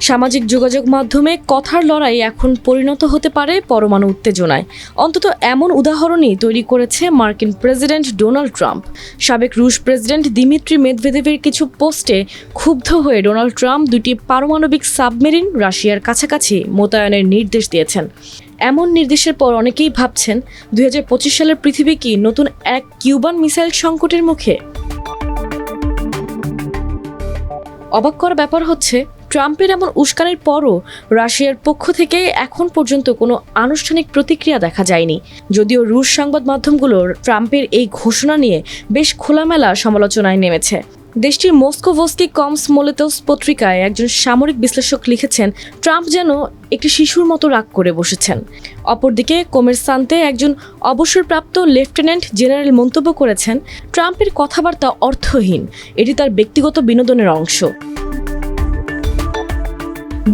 সামাজিক যোগাযোগ মাধ্যমে কথার লড়াই এখন পরিণত হতে পারে পরমাণু উত্তেজনায়। অন্তত এমন উদাহরণই তৈরি করেছে মার্কিন প্রেসিডেন্ট ডোনাল্ড ট্রাম্প। সাবেক রুশ প্রেসিডেন্ট দিমিত্রি মেদভেদেভের কিছু পোস্টে ক্ষুব্ধ হয়ে ডোনাল্ড ট্রাম্প দুটি পারমাণবিক সাবমেরিন রাশিয়ার কাছাকাছি মোতায়েনের নির্দেশ দিয়েছেন। এমন নির্দেশের পর অনেকেই ভাবছেন 2025 সালের পৃথিবী কি নতুন এক কিউবান মিসাইল সংকটের মুখে? অবাক করার ব্যাপার হচ্ছে, ট্রাম্পের এমন উস্কানির পরও রাশিয়ার পক্ষ থেকে এখন পর্যন্ত কোনো আনুষ্ঠানিক প্রতিক্রিয়া দেখা যায়নি। যদিও রুশ সংবাদ মাধ্যমগুলো ট্রাম্পের এই ঘোষণা নিয়ে বেশ খোলামেলা সমালোচনায় নেমেছে। দেশটির মস্কোভস্কি কমসমোলেতস পত্রিকায় একজন সামরিক বিশ্লেষক লিখেছেন, ট্রাম্প যেন একটি শিশুর মতো রাগ করে বসেছেন। অপরদিকে কোমেরসান্তে একজন অবসরপ্রাপ্ত লেফটেন্যান্ট জেনারেল মন্তব্য করেছেন, ট্রাম্পের কথাবার্তা অর্থহীন, এটি তার ব্যক্তিগত বিনোদনের অংশ।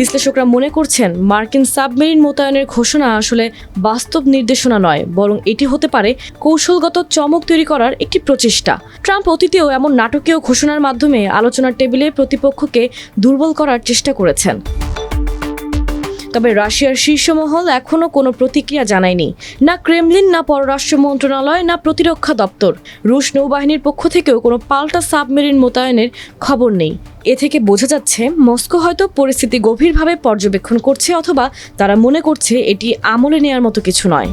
বিশ্লেষকরা মনে করছেন, মার্কিন সাবমেরিন মোতায়েনের ঘোষণা আসলে বাস্তব নির্দেশনা নয়, বরং এটি হতে পারে কৌশলগত চমক তৈরি করার একটি প্রচেষ্টা। ট্রাম্প অতীতেও এমন নাটকীয় ঘোষণার মাধ্যমে আলোচনার টেবিলে প্রতিপক্ষকে দুর্বল করার চেষ্টা করেছেন। তবে রাশিয়ার শীর্ষ মহল এখনও কোনো প্রতিক্রিয়া জানায়নি, না ক্রেমলিন, না পররাষ্ট্র মন্ত্রণালয়, না প্রতিরক্ষা দপ্তর। রুশ নৌবাহিনীর পক্ষ থেকেও কোনো পাল্টা সাবমেরিন মোতায়েনের খবর নেই। এ থেকে বোঝা যাচ্ছে মস্কো হয়তো পরিস্থিতি গভীরভাবে পর্যবেক্ষণ করছে, অথবা তারা মনে করছে এটি আমলে নেয়ার মতো কিছু নয়।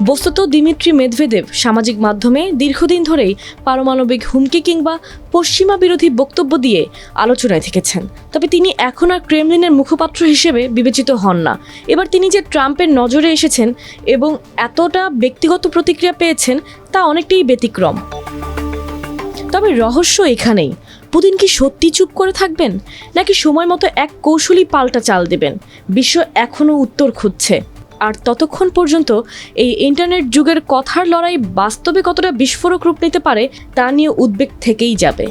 বস্তুত দিমিত্রি মেদভেদেভ সামাজিক মাধ্যমে দীর্ঘদিন ধরেই পারমাণবিক হুমকি কিংবা পশ্চিমা বিরোধী বক্তব্য দিয়ে আলোচনায় থেকেছেন। তবে তিনি এখন আর ক্রেমলিনের মুখপাত্র হিসেবে বিবেচিত হন না। এবার তিনি যে ট্রাম্পের নজরে এসেছেন এবং এতটা ব্যক্তিগত প্রতিক্রিয়া পেয়েছেন, তা অনেকটাই ব্যতিক্রম। তবে রহস্য এখানেই, পুতিন কি সত্যি চুপ করে থাকবেন, নাকি সময় মতো এক কৌশলী পাল্টা চাল দেবেন? বিশ্ব এখনও উত্তর খুঁজছে। আর ততক্ষণ পর্যন্ত এই ইন্টারনেট যুগের কথার লড়াই বাস্তবে কতটা বিস্ফোরক রূপ নিতে পারে তা নিয়ে উদ্বেগ থেকেই যাবে।